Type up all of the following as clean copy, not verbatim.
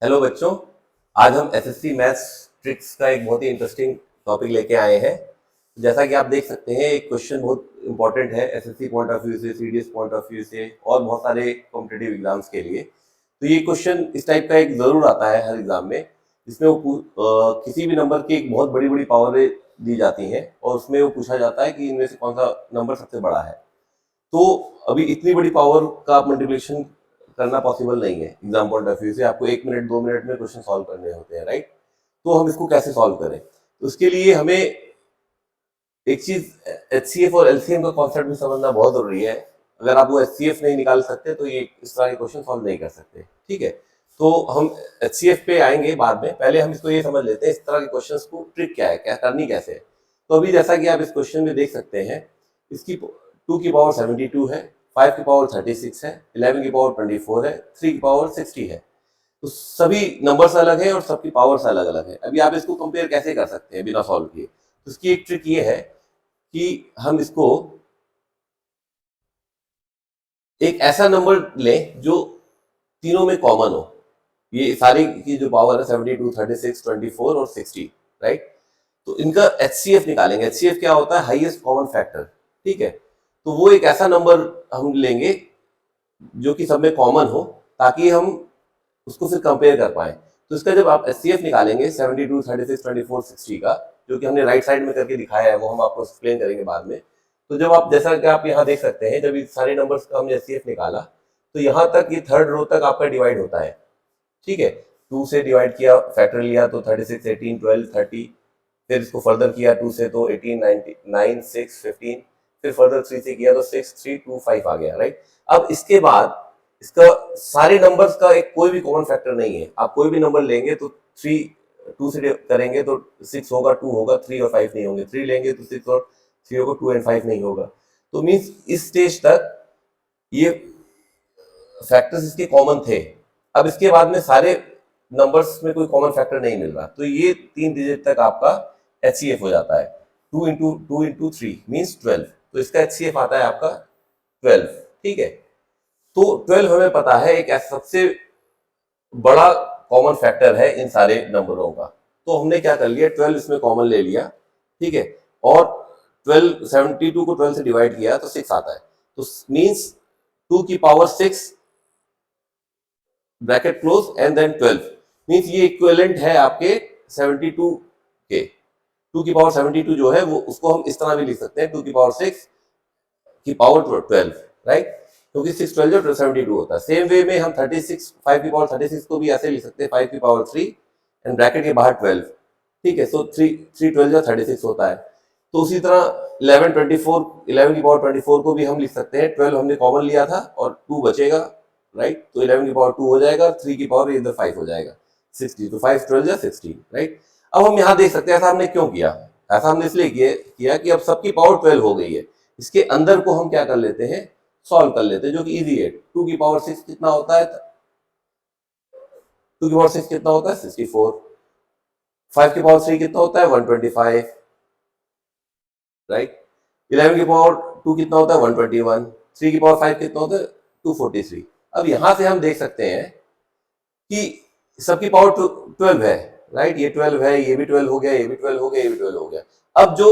Hello बच्चों, आज हम एसएससी मैथ्स ट्रिक्स का एक बहुत ही इंटरेस्टिंग टॉपिक लेके आए हैं। जैसा कि आप देख सकते हैं, एक क्वेश्चन बहुत इंपॉर्टेंट है एसएससी पॉइंट ऑफ व्यू से, सीडीएस पॉइंट ऑफ व्यू से और बहुत सारे कॉम्पिटिटिव एग्जाम्स के लिए। तो ये क्वेश्चन इस टाइप का एक जरूर आता है हर एग्जाम में, जिसमें किसी भी नंबर की एक बहुत बड़ी बड़ी पावरें दी जाती हैं और उसमें वो पूछा जाता है कि इनमें से कौन सा नंबर सबसे बड़ा है। तो अभी इतनी बड़ी पावर का आप मल्टीप्लिकेशन करना पॉसिबल नहीं है एग्जाम पॉइंट ऑफ व्यू से। आपको 1 मिनट 2 मिनट में क्वेश्चन सॉल्व करने होते हैं, राइट। तो हम इसको कैसे सॉल्व करें, तो उसके लिए हमें एक चीज एचसीएफ और एलसीएम का कॉन्सेप्ट भी समझना बहुत जरूरी है। अगर आप वो एचसीएफ नहीं निकाल सकते तो ये इस तरह के क्वेश्चन सॉल्व नहीं कर सकते, ठीक है। तो हम एचसीएफ पे आएंगे बाद में, पहले हम इसको ये समझ लेते हैं इस तरह के क्वेश्चंस को ट्रिक क्या है, क्या करनी कैसे है। तो अभी जैसा कि आप इस क्वेश्चन में देख सकते हैं, इसकी 2 की पावर 72 है, 5 की पावर 36 है, 11 की पावर 24 है, 3 की पावर 60 है। तो सभी नंबर्स अलग है और सबकी पावर्स अलग अलग है। अभी आप इसको कंपेयर कैसे कर सकते हैं बिना सॉल्व किए, तो इसकी एक ट्रिक ये है कि हम इसको एक ऐसा नंबर लें जो तीनों में कॉमन हो। ये सारी की जो पावर है 72, 36, 24 और 60, राइट। तो इनका एचसीएफ निकालेंगे। एचसीएफ क्या होता है? हाईएस्ट कॉमन फैक्टर, ठीक है। तो वो एक ऐसा नंबर हम लेंगे जो कि सब में कॉमन हो, ताकि हम उसको फिर कंपेयर कर पाए। तो इसका जब आप एचसीएफ निकालेंगे 72, 36, 24, 60 का, जो कि हमने राइट साइड में करके दिखाया है, वो हम आपको एक्सप्लेन करेंगे बाद में। तो जब आप, जैसा कि आप यहाँ देख सकते हैं, जब ये सारे नंबर्स का हमने एचसीएफ निकाला तो यहाँ तक ये थर्ड रो तक आपका डिवाइड होता है, ठीक है। 2 से डिवाइड किया, फैक्टर लिया तो 36, 18, 12, 30। फिर इसको फर्दर किया 2 से तो 18, 9, 6, 15। फिर फर्दर 3 से किया तो 6, 3, 2, 5 आ गया, राइट। अब इसके बाद इसका सारे नंबर्स का एक कोई भी कॉमन फैक्टर नहीं है। आप कोई भी नंबर लेंगे तो 3, 2 से करेंगे तो 6 होगा, 2 होगा, 3 और 5 नहीं होंगे, 3 लेंगे तो 6 और 3 होगा, 2 एंड 5 नहीं होगा। तो मीन्स इस स्टेज तक ये फैक्टर्स इसके कॉमन थे। अब इसके बाद में सारे नंबर्स में कोई कॉमन फैक्टर नहीं मिल रहा, तो ये 3 डिजिट तक आपका एचसीएफ हो जाता है। 2 इंटू 3 मीन्स 12। तो इसका एचसीएफ आता है आपका 12, ठीक है। तो 12 हमें पता है एक सबसे बड़ा कॉमन फैक्टर है इन सारे नंबरों का। तो हमने क्या कर लिया, 12 इसमें कॉमन ले लिया, ठीक है। और 12, 72 को 12 से डिवाइड किया तो 6 आता है। तो मीन्स 2 की power 6 bracket close and then 12 means ये इक्विवेलेंट है आपके 72 के। 2 की पावर 72 जो है वो, उसको हम इस तरह भी लिख सकते हैं, 2 की पावर 6 की पावर 12, राइट। क्योंकि 6 12 जो 72 होता है। सेम वे में हम 36, 5 की पावर 36 को भी ऐसे लिख सकते हैं, 5 की पावर 3 एंड ब्रैकेट के बाहर 12, ठीक है। सो 3 12 जो 36 होता है। तो उसी तरह 11 24, 11 की पावर 24 को भी हम लिख सकते हैं। 12 हमने कॉमन लिया था और 2 बचेगा, राइट। तो 11 की पावर 2 हो जाएगा, 3 की पावर इधर 5 हो जाएगा, 60। तो 5 12 या 60, राइट। अब हम यहाँ देख सकते हैं ऐसा हमने क्यों किया। ऐसा हमने इसलिए किया कि अब सबकी पावर 12 हो गई है। इसके अंदर को हम क्या कर लेते हैं, सॉल्व कर लेते हैं, जो कि इजी है। 2 की पावर 6 कितना होता है? 2 की पावर 6 कितना होता है? 64। 5 की पावर 3 कितना होता है? 125, राइट। 11 की पावर 2 कितना होता है? 121। 3 की पावर 5 कितना होता है? 243। अब यहां से हम देख सकते हैं कि सबकी पावर 12 है, राइट। ये 12 है, ये भी 12 हो गया, ये भी 12 हो गया, ये भी 12 हो गया। अब जो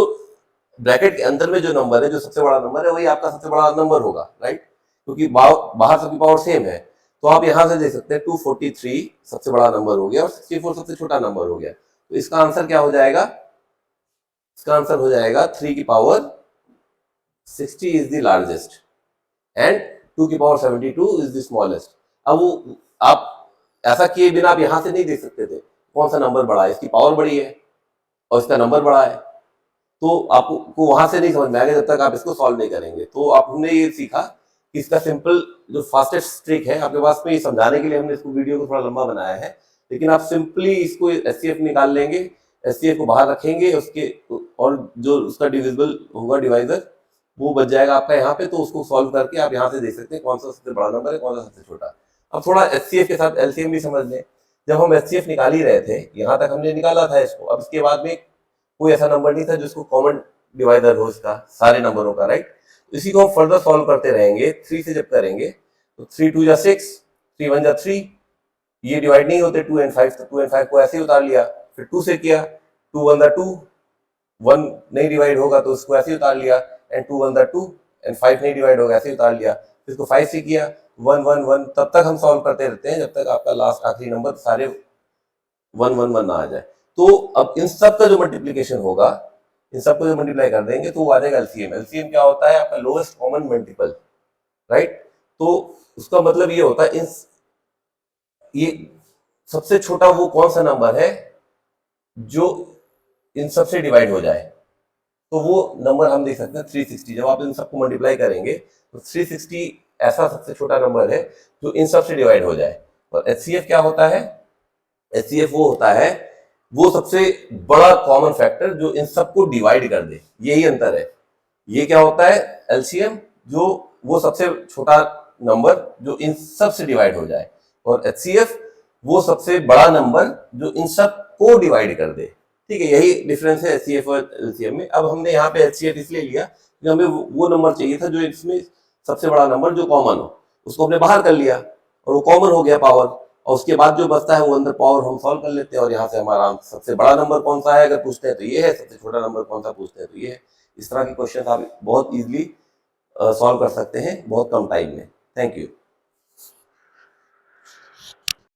ब्रैकेट के अंदर में जो नंबर है, जो सबसे बड़ा नंबर है, वही आपका सबसे बड़ा नंबर होगा, राइट। क्योंकि बाहर सबकी पावर सेम है। तो आप यहां से देख सकते हैं 243 सबसे बड़ा नंबर हो गया और 64 सबसे छोटा नंबर हो गया। तो इसका आंसर क्या हो जाएगा? इसका आंसर हो जाएगा 3 की power 60 is the largest and 2 की पावर 72 इज द स्मॉलेस्ट। अब वो आप ऐसा किए बिना आप यहां से नहीं देख सकते थे कौन सा नंबर बड़ा है। इसकी पावर बड़ी है और इसका नंबर बड़ा है, तो आपको वहां से नहीं समझ में आएगा जब तक आप इसको सॉल्व नहीं करेंगे। तो आप हमने ये सीखा कि इसका सिंपल जो फास्टेस्ट ट्रिक है आपके पास में, ये समझाने के लिए हमने इसको वीडियो को थोड़ा लंबा बनाया है। लेकिन आप सिंपली इसको एचसीएफ निकाल लेंगे, एचसीएफ को बाहर रखेंगे, उसके और जो उसका डिविजिबल होगा डिवाइजर वो बच जाएगा आपका यहाँ पे। तो उसको सॉल्व करके आप यहाँ से देख सकते हैं कौन सा सबसे बड़ा नंबर है, कौन सा सबसे छोटा। अब थोड़ा एचसीएफ के साथ एलसीएम भी समझ लें। जब हम एचसीएफ निकाल ही रहे थे, यहाँ तक हमने निकाला था इसको। अब इसके बाद में कोई ऐसा नंबर नहीं था जिसको कॉमन डिवाइडर हो इसका सारे नंबरों का, राइट। इसी को हम फर्दर सॉल्व करते रहेंगे। 3 से जब करेंगे तो 3 2 जा 6, 3 1 जा 3, ये डिवाइड नहीं होते 2 एंड 5, तो 2 एंड 5 को ऐसे ही उतार लिया, फिर 2 से किया, 2 1 2, 1 नहीं डिवाइड होगा तो उसको ऐसे ही उतार लिया, एंड 2 1 2 एंड 5 नहीं डिवाइड होगा, ऐसे ही उतार लिया, फिर इसको 5 से किया, 1 1 1, तब तक हम सॉल्व करते रहते हैं जब तक आपका लास्ट आखिरी नंबर सारे 1 1 1 ना आ जाए। तो अब इन सब का जो मल्टीप्लीकेशन होगा, इन सबको जो मल्टीप्लाई कर देंगे तो वो आ जाएगा एलसीएम। एलसीएम क्या होता है? आपका लोएस्ट कॉमन मल्टीपल, राइट? तो उसका मतलब ये होता है ये सबसे छोटा वो कौन सा नंबर है जो इन सब से डिवाइड हो जाए, तो वो नंबर हम देख सकते हैं 360। जब आप इन सबको मल्टीप्लाई करेंगे तो 360 ऐसा सबसे छोटा नंबर है जो इन सब से डिवाइड हो जाए। और एचसीएफ क्या होता है? एचसीएफ वो होता है वो सबसे बड़ा कॉमन फैक्टर जो इन सबको डिवाइड कर दे, यही अंतर है। ये क्या होता है? एलसीएम जो वो सबसे छोटा नंबर जो इन सब से डिवाइड हो जाए, और एचसीएफ वो सबसे बड़ा नंबर जो इन सब को डिवाइड कर दे। ठीक है, यही डिफरेंस है एचसीएफ और एलसीएम में। अब हमने यहाँ पे एचसीएफ इसलिए लिया कि हमें वो नंबर चाहिए था जो इसमें सबसे बड़ा नंबर जो कॉमन हो, उसको हमने बाहर कर लिया और वो कॉमन हो गया पावर, और उसके बाद जो बचता है वो अंदर पावर हम सॉल्व कर लेते हैं, और यहाँ से हमारा सबसे बड़ा नंबर कौन सा है अगर पूछते हैं तो ये है, सबसे छोटा नंबर कौन सा पूछते हैं तो ये है। इस तरह के क्वेश्चन आप बहुत इजीली सॉल्व कर सकते हैं बहुत कम टाइम में। Thank you.